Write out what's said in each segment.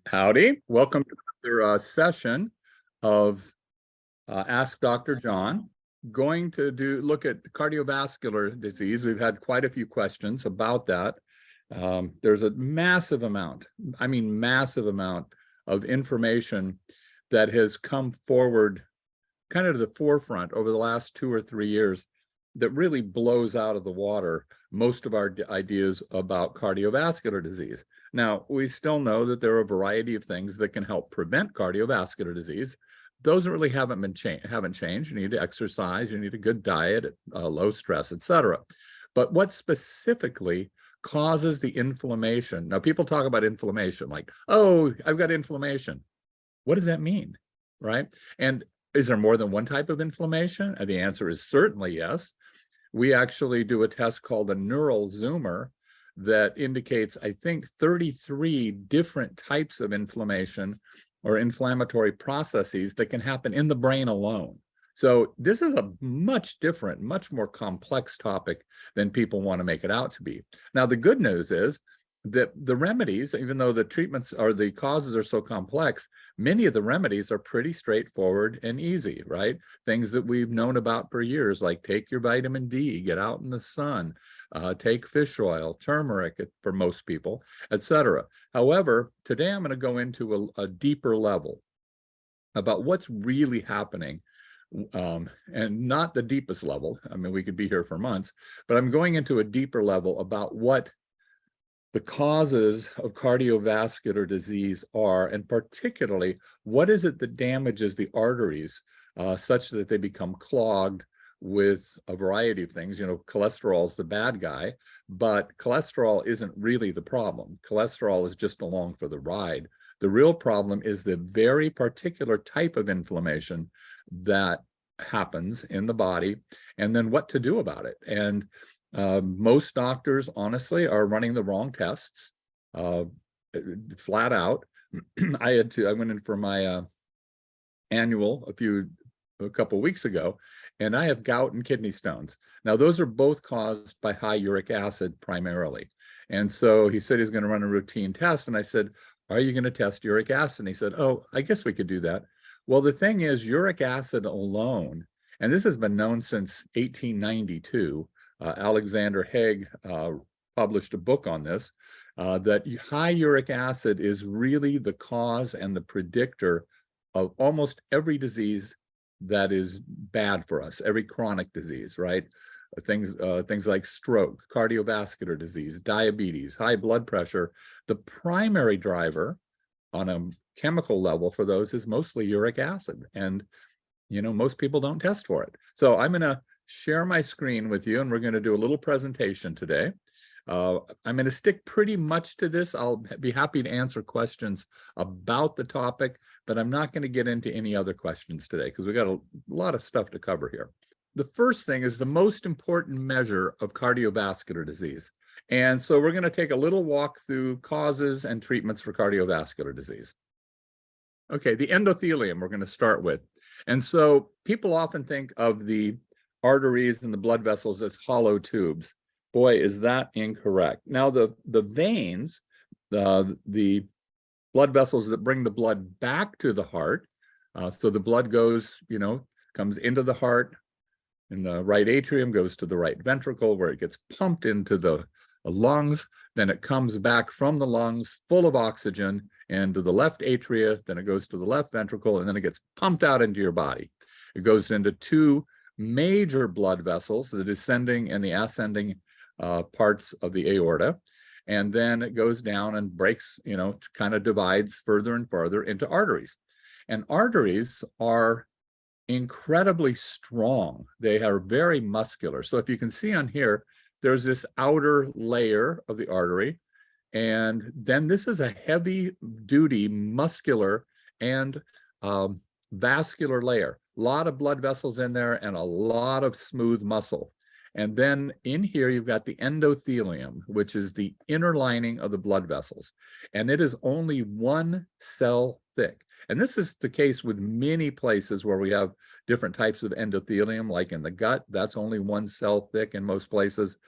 Howdy. Welcome to another session of Ask Dr. John. Going to look at cardiovascular disease. We've had quite a few questions about that. There's a massive amount, massive amount of information that has come forward kind of to the forefront over the last 2 or 3 years that really blows out of the water most of our ideas about cardiovascular disease. Now, we still know that there are a variety of things that can help prevent cardiovascular disease. Those really haven't changed. You need to exercise, you need a good diet, low stress, etc. But what specifically causes the inflammation? Now, people talk about inflammation like, oh, I've got inflammation. What does that mean, right? And is there more than one type of inflammation? And the answer is certainly yes. We actually do a test called a neural zoomer that indicates, I think, 33 different types of inflammation or inflammatory processes that can happen in the brain alone. So this is a much different, much more complex topic than people want to make it out to be. Now, the good news is that the remedies, even though the treatments or the causes are so complex, many of the remedies are pretty straightforward and easy, right? Things that we've known about for years, like take your vitamin D, get out in the sun, take fish oil, turmeric for most people, etc. However, today I'm going to go into a deeper level about what's really happening, and not the deepest level. I mean, we could be here for months, but I'm going into a deeper level about what the causes of cardiovascular disease are, and particularly, what is it that damages the arteries such that they become clogged with a variety of things. You know, cholesterol is the bad guy, but cholesterol isn't really the problem. Cholesterol is just along for the ride. The real problem is the very particular type of inflammation that happens in the body, and then what to do about it. And most doctors, honestly, are running the wrong tests, flat out. I went in for my annual a couple of weeks ago, and I have gout and kidney stones. Now, those are both caused by high uric acid primarily. And so he said he's going to run a routine test. And I said, are you going to test uric acid? And he said, oh, I guess we could do that. Well, the thing is, uric acid alone, and this has been known since 1892, Alexander Haig published a book on this, that high uric acid is really the cause and the predictor of almost every disease that is bad for us, every chronic disease, right? Things like stroke, cardiovascular disease, diabetes, high blood pressure. The primary driver on a chemical level for those is mostly uric acid. And, you know, most people don't test for it. So I'm going to share my screen with you, and we're going to do a little presentation today. I'm going to stick pretty much to this. I'll be happy to answer questions about the topic, but I'm not going to get into any other questions today because we got a lot of stuff to cover here. The first thing is the most important measure of cardiovascular disease. And so we're going to take a little walk through causes and treatments for cardiovascular disease. Okay, the endothelium we're going to start with. And so people often think of the arteries and the blood vessels as hollow tubes. Boy, is that incorrect. Now, the veins, the blood vessels that bring the blood back to the heart, so the blood goes, comes into the heart in the right atrium, goes to the right ventricle where it gets pumped into the lungs, then it comes back from the lungs full of oxygen into the left atria, then it goes to the left ventricle, and then it gets pumped out into your body. It goes into two major blood vessels, the descending and the ascending parts of the aorta, and then it goes down and breaks, kind of divides further and further into arteries. And arteries are incredibly strong. They are very muscular. So if you can see on here, there's this outer layer of the artery, and then this is a heavy duty muscular and vascular layer. A lot of blood vessels in there and a lot of smooth muscle. And then in here, you've got the endothelium, which is the inner lining of the blood vessels. And it is only 1 cell thick. And this is the case with many places where we have different types of endothelium, like in the gut, that's only 1 cell thick in most places,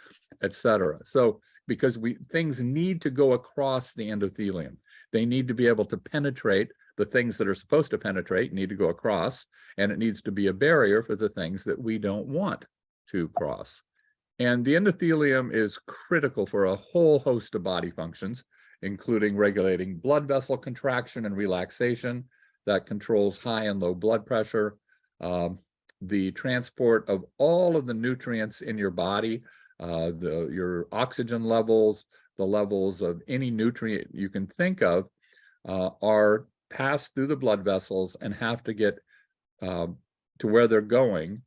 etc. So because things need to go across the endothelium. They need to be able to penetrate the things that are supposed to penetrate, need to go across, and it needs to be a barrier for the things that we don't want to cross. And the endothelium is critical for a whole host of body functions, including regulating blood vessel contraction and relaxation that controls high and low blood pressure, the transport of all of the nutrients in your body, your oxygen levels, the levels of any nutrient you can think of are passed through the blood vessels and have to get to where they're going,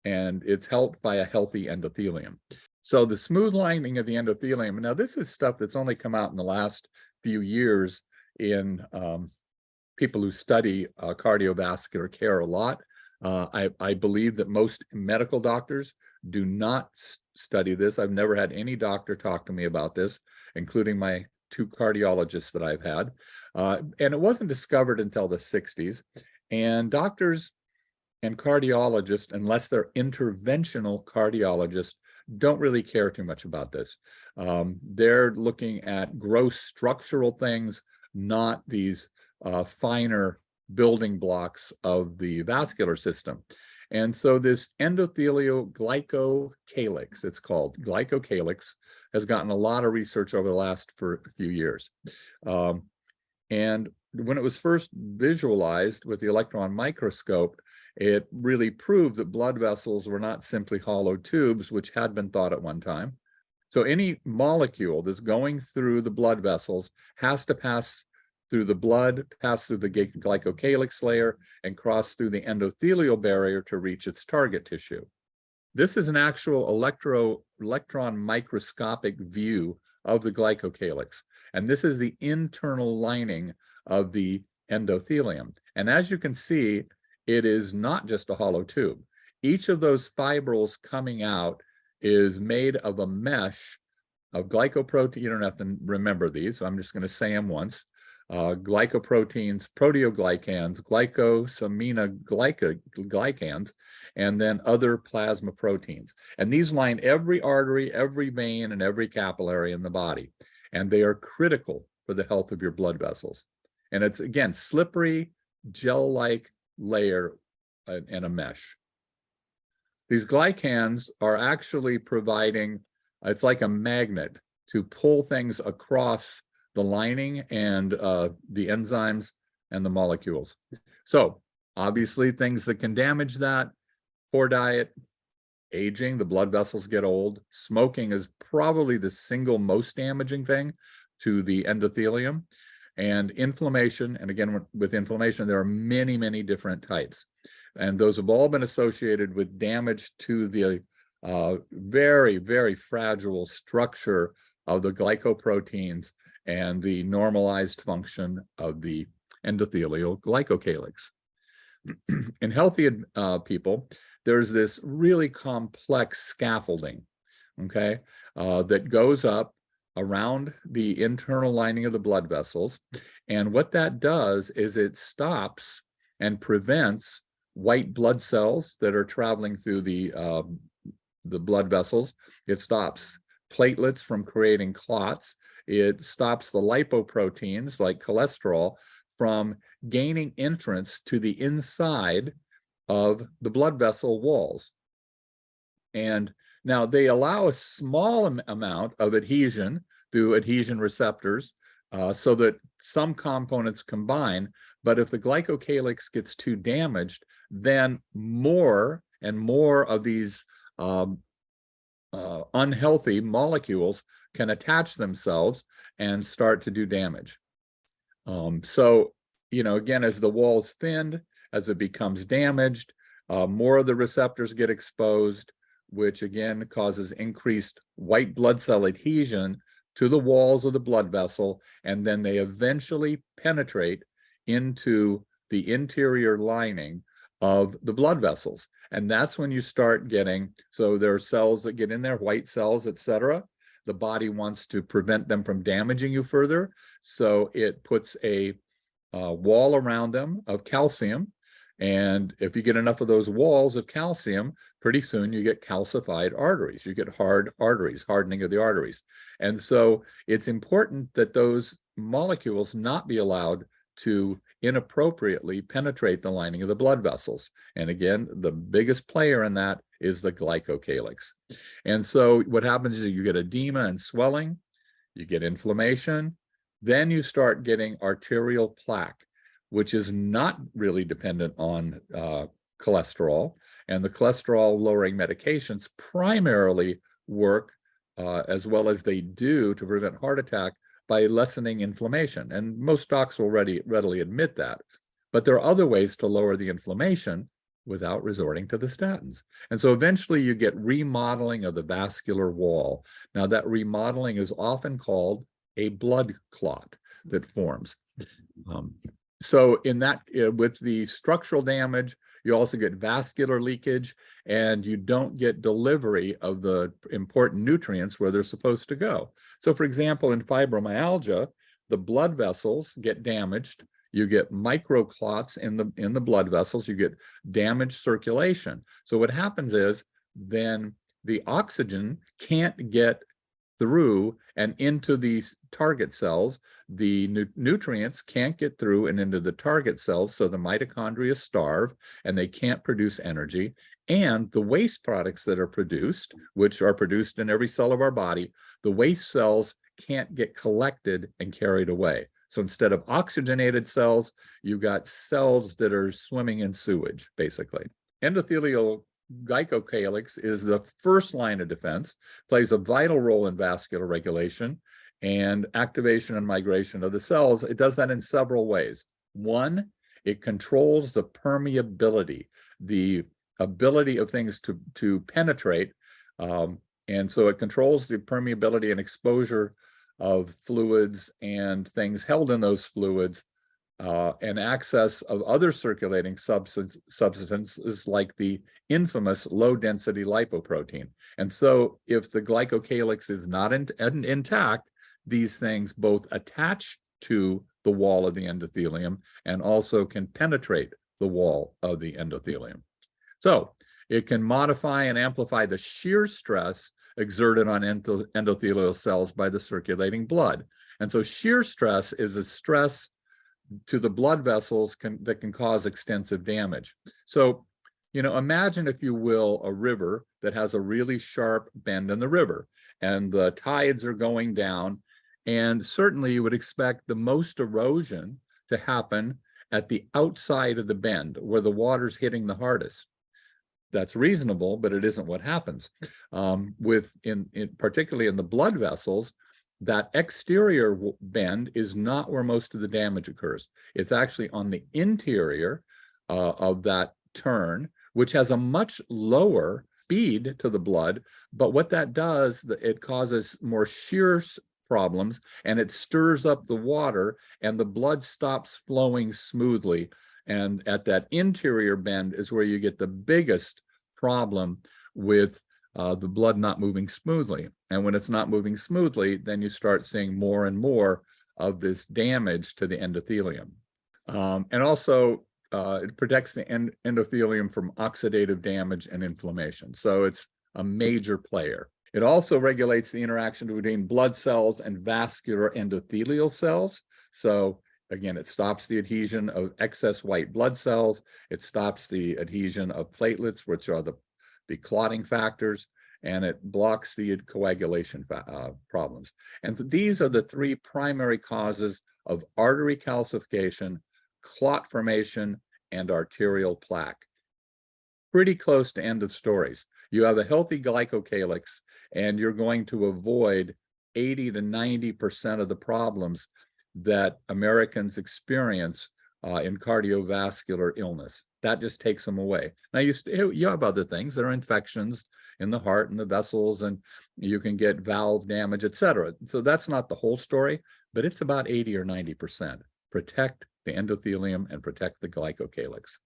and it's helped by a healthy endothelium. So the smooth lining of the endothelium, now this is stuff that's only come out in the last few years in people who study cardiovascular care a lot. I believe that most medical doctors do not study this. I've never had any doctor talk to me about this, including my 2 cardiologists that I've had. And it wasn't discovered until the 60s. And doctors and cardiologists, unless they're interventional cardiologists, don't really care too much about this. They're looking at gross structural things, not these finer building blocks of the vascular system. And so this endothelial glycocalyx, it's called glycocalyx, has gotten a lot of research over the last few years. And when it was first visualized with the electron microscope, it really proved that blood vessels were not simply hollow tubes, which had been thought at one time. So any molecule that's going through the blood vessels has to pass through the blood, pass through the glycocalyx layer, and cross through the endothelial barrier to reach its target tissue. This is an actual electron microscopic view of the glycocalyx, and this is the internal lining of the endothelium. And as you can see, it is not just a hollow tube. Each of those fibrils coming out is made of a mesh of glycoprotein. You don't have to remember these, so I'm just going to say them once. Glycoproteins, proteoglycans, glycosaminoglycans, and then other plasma proteins. And these line every artery, every vein, and every capillary in the body. And they are critical for the health of your blood vessels. And it's, again, slippery, gel-like layer and a mesh. These glycans are actually providing, it's like a magnet to pull things across the lining and the enzymes and the molecules. So obviously things that can damage that: poor diet, aging, the blood vessels get old. Smoking is probably the single most damaging thing to the endothelium. And inflammation, and again, with inflammation, there are many, many different types. And those have all been associated with damage to the very, very fragile structure of the glycoproteins and the normalized function of the endothelial glycocalyx. In healthy people, there's this really complex scaffolding, okay, that goes up around the internal lining of the blood vessels. And what that does is it stops and prevents white blood cells that are traveling through the blood vessels. It stops platelets from creating clots. It stops the lipoproteins, like cholesterol, from gaining entrance to the inside of the blood vessel walls. And now they allow a small amount of adhesion through adhesion receptors so that some components combine. But if the glycocalyx gets too damaged, then more and more of these unhealthy molecules can attach themselves and start to do damage. So, you know, again, as the wall's thinned, as it becomes damaged, more of the receptors get exposed, which again causes increased white blood cell adhesion to the walls of the blood vessel, and then they eventually penetrate into the interior lining of the blood vessels. And that's when you start getting, so there are cells that get in there, white cells, etc. The body wants to prevent them from damaging you further, so it puts a wall around them of calcium. And if you get enough of those walls of calcium, pretty soon you get calcified arteries. You get hard arteries, hardening of the arteries. And so it's important that those molecules not be allowed to inappropriately penetrate the lining of the blood vessels. And again, the biggest player in that is the glycocalyx. And so what happens is you get edema and swelling, you get inflammation, then you start getting arterial plaque, which is not really dependent on cholesterol. And the cholesterol lowering medications primarily work as well as they do to prevent heart attack by lessening inflammation. And most docs will readily admit that. But there are other ways to lower the inflammation without resorting to the statins. And so eventually you get remodeling of the vascular wall. Now that remodeling is often called a blood clot that forms. So in that, with the structural damage, you also get vascular leakage, and you don't get delivery of the important nutrients where they're supposed to go. So for example, in fibromyalgia, the blood vessels get damaged. You get microclots in the blood vessels, you get damaged circulation. So what happens is then the oxygen can't get through and into these target cells. The nutrients can't get through and into the target cells, so the mitochondria starve and they can't produce energy. And the waste products that are produced, which are produced in every cell of our body, the waste cells can't get collected and carried away. So instead of oxygenated cells, you've got cells that are swimming in sewage, basically. Endothelial glycocalyx is the first line of defense, plays a vital role in vascular regulation and activation and migration of the cells. It does that in several ways. One, it controls the permeability, the ability of things to penetrate. And so it controls the permeability and exposure of fluids and things held in those fluids, and access of other circulating substances like the infamous low-density lipoprotein. And so if the glycocalyx is not intact, these things both attach to the wall of the endothelium and also can penetrate the wall of the endothelium. So it can modify and amplify the shear stress exerted on endothelial cells by the circulating blood. And so shear stress is a stress to the blood vessels that can cause extensive damage. So, imagine, if you will, a river that has a really sharp bend in the river, and the tides are going down, and certainly you would expect the most erosion to happen at the outside of the bend where the water's hitting the hardest. That's reasonable, but it isn't what happens. Particularly in the blood vessels, that exterior bend is not where most of the damage occurs. It's actually on the interior of that turn, which has a much lower speed to the blood. But what that does, it causes more shear problems, and it stirs up the water, and the blood stops flowing smoothly. And at that interior bend is where you get the biggest problem with the blood not moving smoothly. And when it's not moving smoothly, then you start seeing more and more of this damage to the endothelium. And also, it protects the endothelium from oxidative damage and inflammation. So it's a major player. It also regulates the interaction between blood cells and vascular endothelial cells. So again, it stops the adhesion of excess white blood cells. It stops the adhesion of platelets, which are the clotting factors, and it blocks the coagulation problems. And these are the three primary causes of artery calcification, clot formation, and arterial plaque. Pretty close to end of stories. You have a healthy glycocalyx, and you're going to avoid 80 to 90% of the problems that Americans experience in cardiovascular illness. That just takes them away. Now you have other things. There are infections in the heart and the vessels, and you can get valve damage, etc. So that's not the whole story, but it's about 80 or 90%. Protect the endothelium and protect the glycocalyx.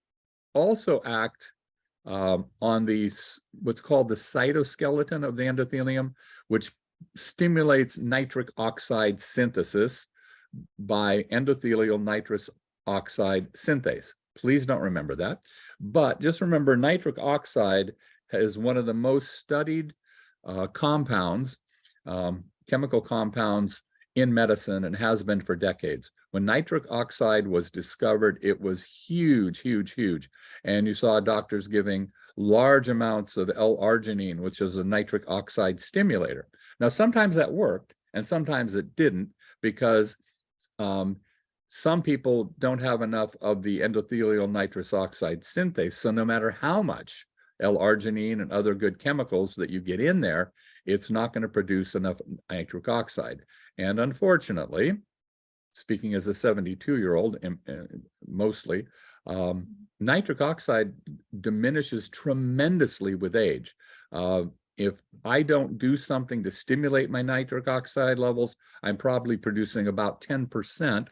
Also act on what's called the cytoskeleton of the endothelium, which stimulates nitric oxide synthesis by endothelial nitrous oxide synthase. Please don't remember that, but just remember nitric oxide is one of the most studied compounds, chemical compounds in medicine and has been for decades. When nitric oxide was discovered, it was huge, huge, huge. And you saw doctors giving large amounts of L-arginine, which is a nitric oxide stimulator. Now, sometimes that worked and sometimes it didn't, because some people don't have enough of the endothelial nitrous oxide synthase. So no matter how much L-arginine and other good chemicals that you get in there, it's not going to produce enough nitric oxide. And unfortunately, speaking as a 72-year-old, mostly, nitric oxide diminishes tremendously with age. If I don't do something to stimulate my nitric oxide levels, I'm probably producing about 10%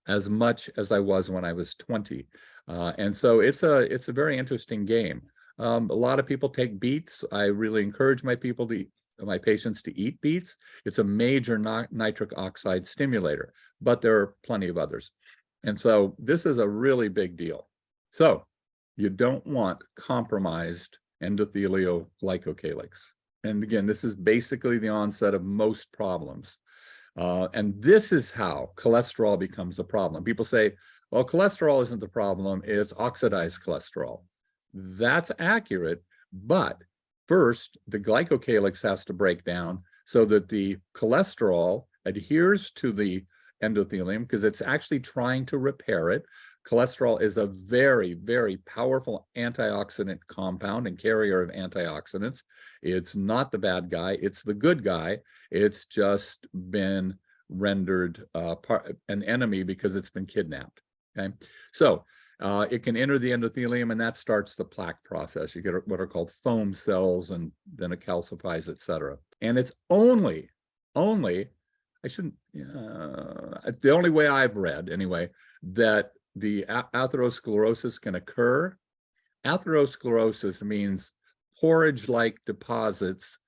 as much as I was when I was 20. And so it's a very interesting game. A lot of people take beets. I really encourage my patients to eat beets. It's a major nitric oxide stimulator, but there are plenty of others. And so this is a really big deal. So you don't want compromised endothelial glycocalyx. And again, this is basically the onset of most problems. And this is how cholesterol becomes a problem. People say, well, cholesterol isn't the problem, it's oxidized cholesterol. That's accurate, but first, the glycocalyx has to break down so that the cholesterol adheres to the endothelium, because it's actually trying to repair it. Cholesterol is a very, very powerful antioxidant compound and carrier of antioxidants. It's not the bad guy, it's the good guy. It's just been rendered an enemy because it's been kidnapped, okay? So it can enter the endothelium, and that starts the plaque process. You get what are called foam cells, and then it calcifies, et cetera. And it's only, the only way I've read anyway, that the atherosclerosis can occur. Atherosclerosis means porridge-like deposits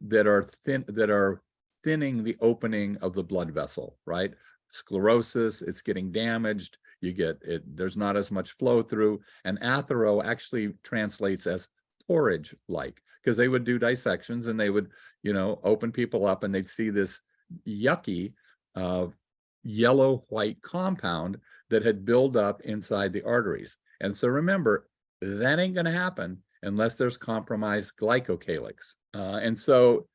that are thinning the opening of the blood vessel, right? Sclerosis, it's getting damaged. You get it, there's not as much flow through, and athero actually translates as porridge-like, because they would do dissections and they would, open people up and they'd see this yucky yellow-white compound that had built up inside the arteries. And so remember, that ain't going to happen unless there's compromised glycocalyx. And so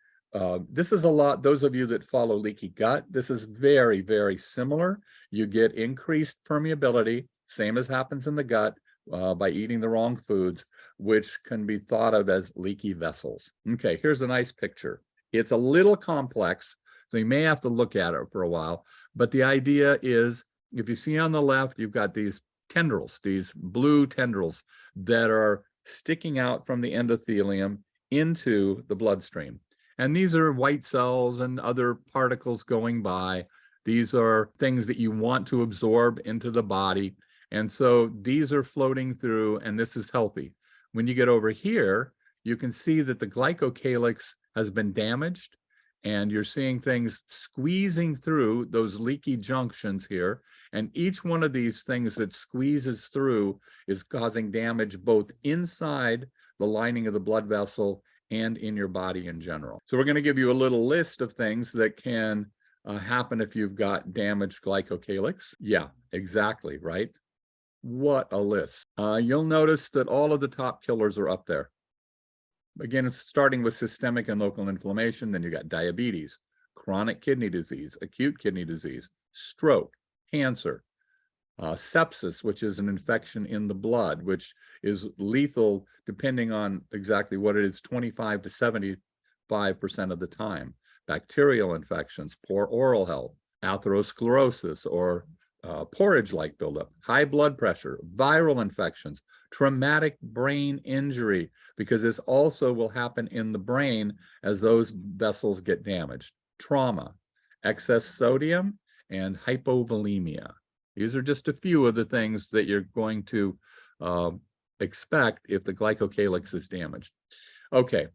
this is a lot, those of you that follow leaky gut, this is very, very similar. You get increased permeability, same as happens in the gut by eating the wrong foods, which can be thought of as leaky vessels. Okay, here's a nice picture. It's a little complex, so you may have to look at it for a while, but the idea is, if you see on the left, you've got these tendrils, these blue tendrils that are sticking out from the endothelium into the bloodstream. And these are white cells and other particles going by. These are things that you want to absorb into the body. And so these are floating through, and this is healthy. When you get over here, you can see that the glycocalyx has been damaged, and you're seeing things squeezing through those leaky junctions here. And each one of these things that squeezes through is causing damage both inside the lining of the blood vessel and in your body in general. So we're going to give you a little list of things that can happen if you've got damaged glycocalyx. Yeah, exactly, right? What a list. You'll notice that all of the top killers are up there. Again, it's starting with systemic and local inflammation. Then you got diabetes, chronic kidney disease, acute kidney disease, stroke, cancer, sepsis, which is an infection in the blood, which is lethal depending on exactly what it is, 25 to 75% of the time. Bacterial infections, poor oral health, atherosclerosis or porridge-like buildup, high blood pressure, viral infections, traumatic brain injury, because this also will happen in the brain as those vessels get damaged, trauma, excess sodium, and hypovolemia. These are just a few of the things that you're going to expect if the glycocalyx is damaged. Okay,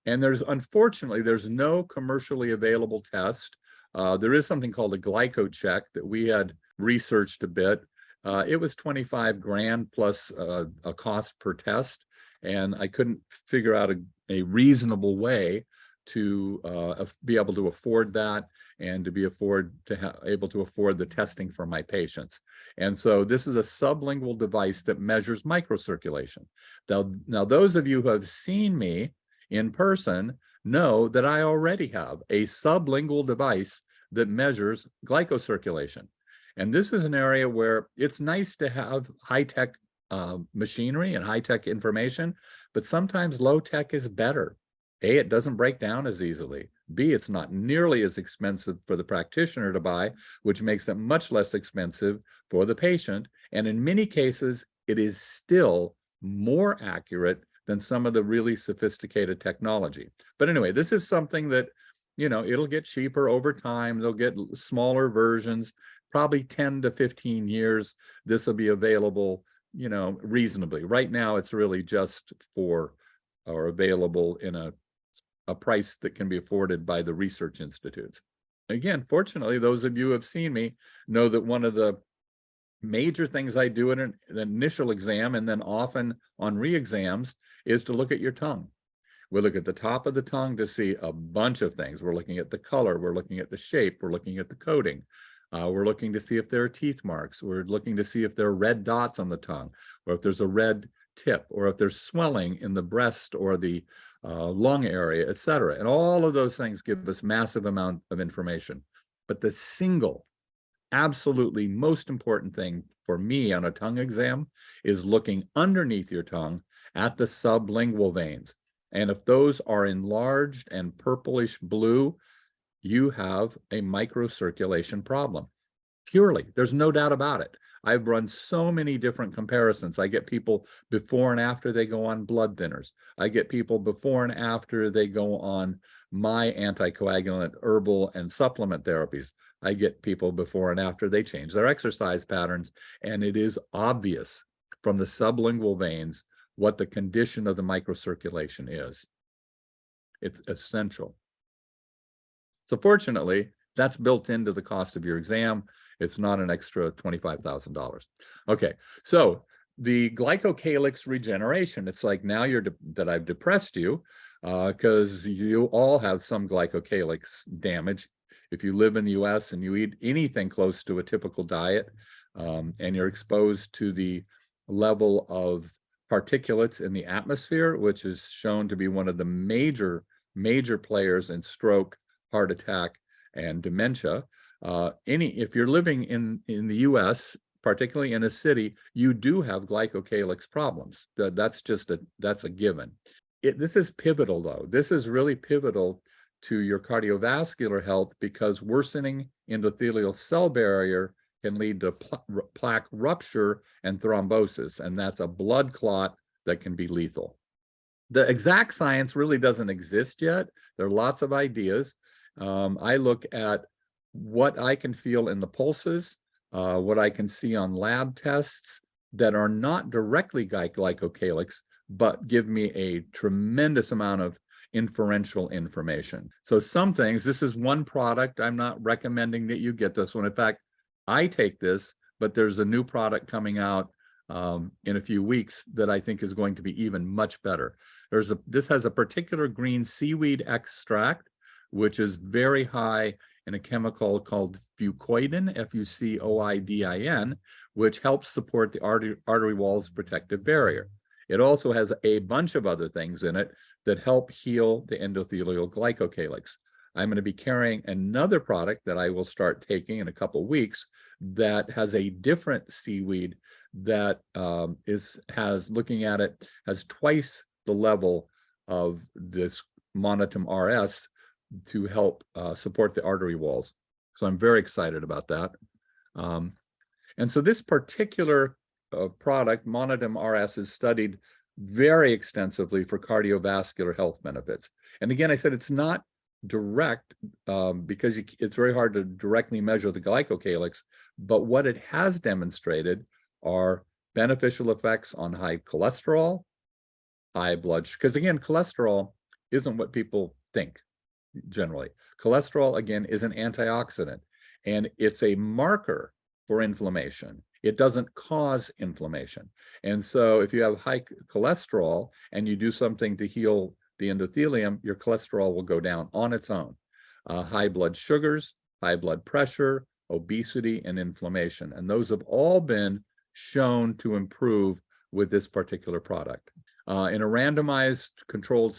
and unfortunately, there's no commercially available test. There is something called a glycocheck that we had researched a bit. It was 25 grand plus a cost per test, and I couldn't figure out a reasonable way to be able to afford that. and to be able to afford the testing for my patients. And so this is a sublingual device that measures microcirculation. Now those of you who have seen me in person know that I already have a sublingual device that measures glycocirculation. And this is an area where it's nice to have high-tech machinery and high-tech information, but sometimes low-tech is better. A, it doesn't break down as easily. B, it's not nearly as expensive for the practitioner to buy, which makes it much less expensive for the patient. And in many cases, it is still more accurate than some of the really sophisticated technology. But anyway, this is something that, you know, it'll get cheaper over time. They'll get smaller versions, probably 10 to 15 years. This will be available, you know, reasonably. Right now, it's really just for or available in a price that can be afforded by the research institutes. Again, fortunately, those of you who have seen me know that one of the major things I do in an initial exam and then often on re-exams is to look at your tongue. We look at the top of the tongue to see a bunch of things. We're looking at the color, we're looking at the shape, we're looking at the coating. We're looking to see if there are teeth marks. We're looking to see if there are red dots on the tongue, or if there's a red tip, or if there's swelling in the breast or the lung area, et cetera. And all of those things give us massive amount of information. But the single, absolutely most important thing for me on a tongue exam is looking underneath your tongue at the sublingual veins. And if those are enlarged and purplish blue, you have a microcirculation problem. Purely, there's no doubt about it. I've run so many different comparisons. I get people before and after they go on blood thinners. I get people before and after they go on my anticoagulant, herbal, and supplement therapies. I get people before and after they change their exercise patterns, and it is obvious from the sublingual veins what the condition of the microcirculation is. It's essential. So fortunately, that's built into the cost of your exam. It's not an extra $25,000. Okay, so the glycocalyx regeneration, it's like now that I've depressed you because you all have some glycocalyx damage. If you live in the US and you eat anything close to a typical diet and you're exposed to the level of particulates in the atmosphere, which is shown to be one of the major players in stroke, heart attack, and dementia. If you're living in the US, particularly in a city, you do have glycocalyx problems. That's a given. This is pivotal though. This is really pivotal to your cardiovascular health because worsening endothelial cell barrier can lead to plaque rupture and thrombosis, and that's a blood clot that can be lethal. The exact science really doesn't exist yet. There are lots of ideas. I look at what I can feel in the pulses, what I can see on lab tests that are not directly glycocalyx, but give me a tremendous amount of inferential information. So some things, this is one product. I'm not recommending that you get this one. In fact, I take this, but there's a new product coming out in a few weeks that I think is going to be even much better. This has a particular green seaweed extract, which is very high in a chemical called fucoidin, F-U-C-O-I-D-I-N, which helps support the artery wall's protective barrier. It also has a bunch of other things in it that help heal the endothelial glycocalyx. I'm going to be carrying another product that I will start taking in a couple weeks that has a different seaweed that looking at it, has twice the level of this Monotum RS to help support the artery walls. So I'm very excited about that. And so this particular product, Monotum RS, is studied very extensively for cardiovascular health benefits. And again, I said it's not direct because it's very hard to directly measure the glycocalyx, but what it has demonstrated are beneficial effects on high cholesterol, high blood sugar, because again, cholesterol isn't what people think generally. Cholesterol, again, is an antioxidant, and it's a marker for inflammation. It doesn't cause inflammation. And so if you have high cholesterol and you do something to heal the endothelium, your cholesterol will go down on its own. High blood sugars, high blood pressure, obesity, and inflammation. And those have all been shown to improve with this particular product. In a randomized controlled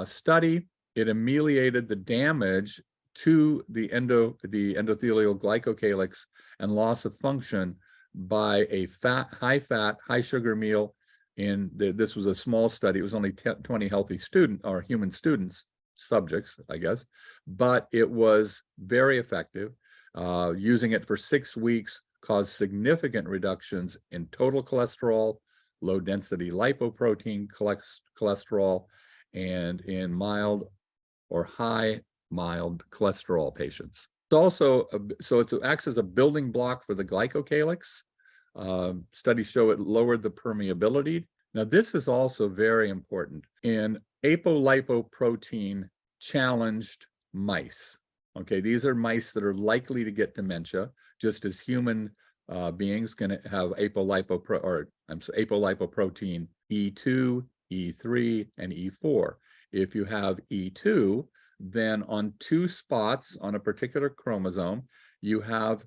study, it ameliorated the damage to the endothelial glycocalyx and loss of function by a high fat, high sugar meal. This was a small study. It was only 20 healthy human students, subjects, I guess, but it was very effective. Using it for 6 weeks caused significant reductions in total cholesterol, low density lipoprotein cholesterol, and in mild or high mild cholesterol patients. It's also, so it acts as a building block for the glycocalyx. Studies show it lowered the permeability. Now, this is also very important in apolipoprotein challenged mice. Okay, these are mice that are likely to get dementia, just as human beings can have apolipoprotein E2, E3, and E4. If you have E2, then on 2 spots on a particular chromosome, you have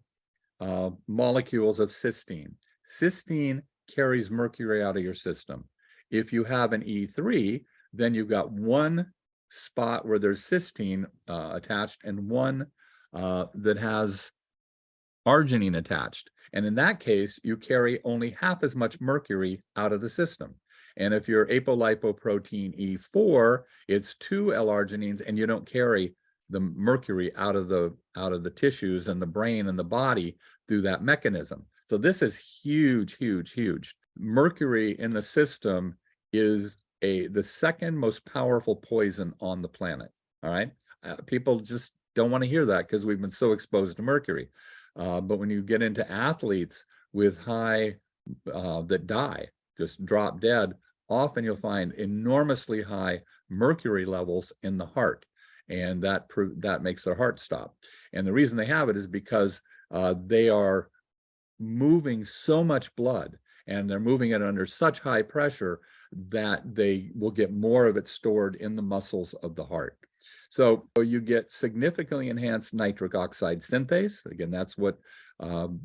molecules of cysteine. Cysteine carries mercury out of your system. If you have an E3, then you've got 1 spot where there's cysteine attached and 1 that has arginine attached. And in that case, you carry only half as much mercury out of the system. And if you're apolipoprotein E4, it's 2 L-arginines, and you don't carry the mercury out of the tissues and the brain and the body through that mechanism. So this is huge, huge, huge. Mercury in the system is the second most powerful poison on the planet. All right, people just don't want to hear that because we've been so exposed to mercury. But when you get into athletes with high that die, just drop dead, often you'll find enormously high mercury levels in the heart, and that makes their heart stop. And the reason they have it is because they are moving so much blood, and they're moving it under such high pressure that they will get more of it stored in the muscles of the heart. So you get significantly enhanced nitric oxide synthase. Again, that's what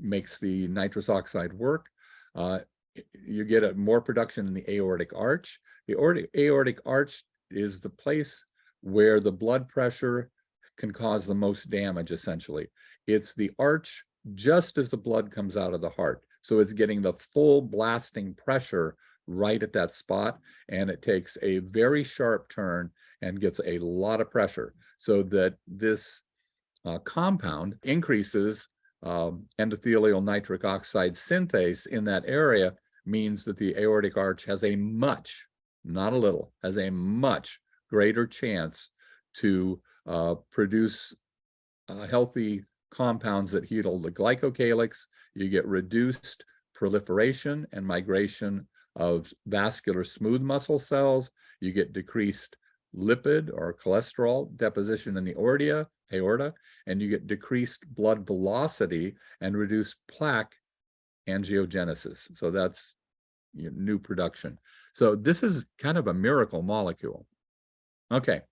makes the nitrous oxide work. You get more production in the aortic arch. The aortic arch is the place where the blood pressure can cause the most damage, essentially. It's the arch just as the blood comes out of the heart. So it's getting the full blasting pressure right at that spot, and it takes a very sharp turn and gets a lot of pressure, so that this compound increases endothelial nitric oxide synthase in that area, means that the aortic arch has a much, not a little, has a much greater chance to produce healthy compounds that heal the glycocalyx. You get reduced proliferation and migration of vascular smooth muscle cells. You get decreased lipid or cholesterol deposition in the aorta, and you get decreased blood velocity and reduced plaque angiogenesis. So that's new production. So this is kind of a miracle molecule. Okay.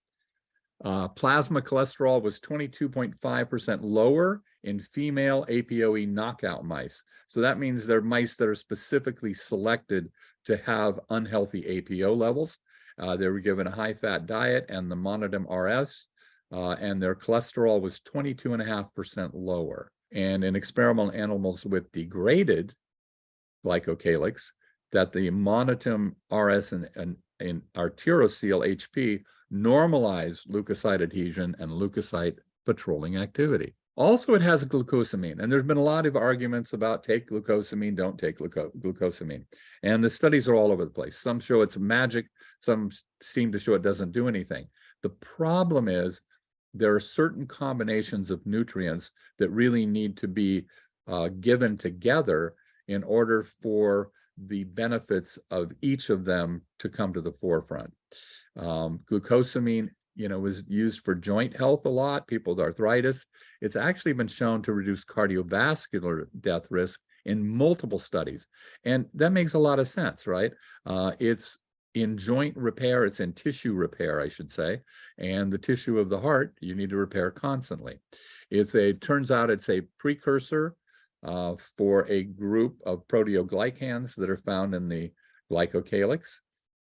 Plasma cholesterol was 22.5% lower in female APOE knockout mice. So that means they're mice that are specifically selected to have unhealthy APO levels. They were given a high-fat diet and the monodem RS, and their cholesterol was 22.5% lower. And in experimental animals with degraded glycocalyx, that the monodem RS and arterioceal HP normalize leukocyte adhesion and leukocyte patrolling activity. Also, it has glucosamine, and there's been a lot of arguments about take glucosamine, don't take glucosamine. And the studies are all over the place. Some show it's magic, some seem to show it doesn't do anything. The problem is there are certain combinations of nutrients that really need to be given together in order for the benefits of each of them to come to the forefront. Glucosamine, was used for joint health a lot, people with arthritis. It's actually been shown to reduce cardiovascular death risk in multiple studies. And that makes a lot of sense, right? It's in joint repair, it's in tissue repair, I should say, and the tissue of the heart, you need to repair constantly. Turns out it's a precursor for a group of proteoglycans that are found in the glycocalyx,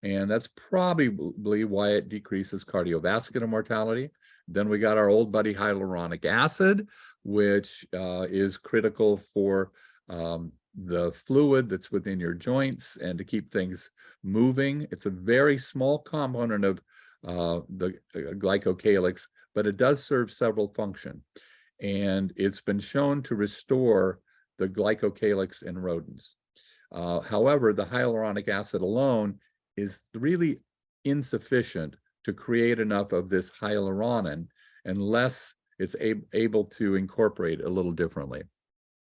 and that's probably why it decreases cardiovascular mortality. Then we got our old buddy hyaluronic acid, which is critical for the fluid that's within your joints and to keep things moving. It's a very small component of the glycocalyx, but it does serve several functions. And it's been shown to restore the glycocalyx in rodents. However, the hyaluronic acid alone is really insufficient to create enough of this hyaluronan unless it's able to incorporate a little differently.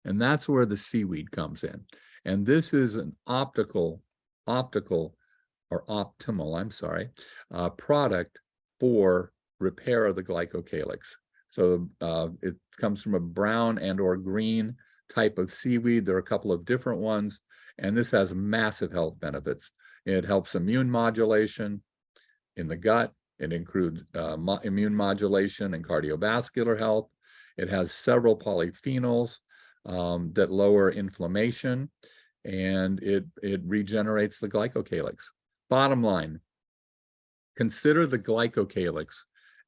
And that's where the seaweed comes in. And this is an optimal product for repair of the glycocalyx. So it comes from a brown and or green type of seaweed. There are a couple of different ones, and this has massive health benefits. It helps immune modulation in the gut. It includes immune modulation and cardiovascular health. It has several polyphenols that lower inflammation, and it regenerates the glycocalyx. Bottom line, consider the glycocalyx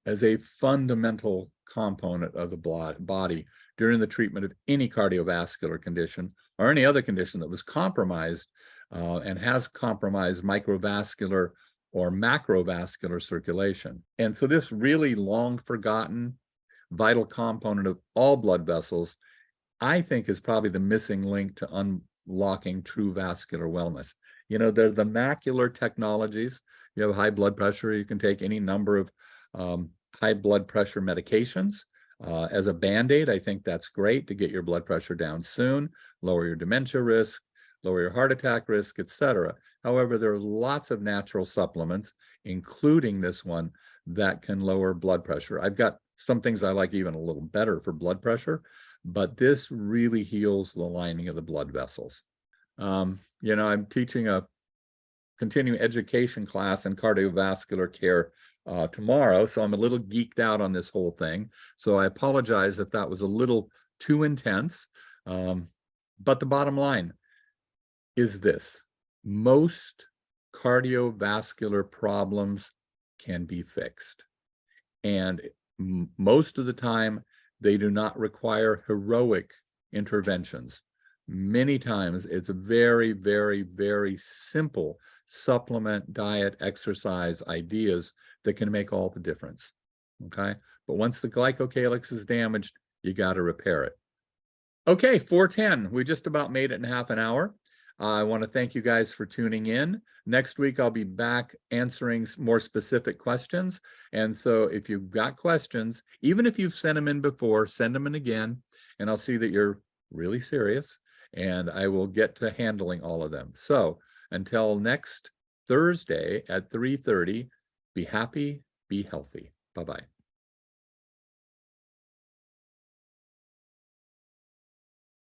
as a fundamental component of the body during the treatment of any cardiovascular condition or any other condition that was compromised and has compromised microvascular or macrovascular circulation. And so this really long forgotten vital component of all blood vessels, I think, is probably the missing link to unlocking true vascular wellness. You know, they're the macular technologies. You have high blood pressure, you can take any number of high blood pressure medications as a Band-Aid. I think that's great to get your blood pressure down soon, lower your dementia risk, lower your heart attack risk, etc. However, there are lots of natural supplements, including this one, that can lower blood pressure. I've got some things I like even a little better for blood pressure, but this really heals the lining of the blood vessels. You know, I'm teaching a continuing education class in cardiovascular care tomorrow, so I'm a little geeked out on this whole thing. So I apologize if that was a little too intense, but the bottom line is this: most cardiovascular problems can be fixed, and most of the time they do not require heroic interventions. Many times it's very, very, very simple supplement, diet, exercise ideas that can make all the difference, okay? But once the glycocalyx is damaged, you got to repair it. Okay, 4:10, we just about made it in half an hour. I want to thank you guys for tuning in. Next week, I'll be back answering more specific questions. And so if you've got questions, even if you've sent them in before, send them in again, and I'll see that you're really serious, and I will get to handling all of them. So until next Thursday at 3:30, be happy, be healthy. Bye-bye.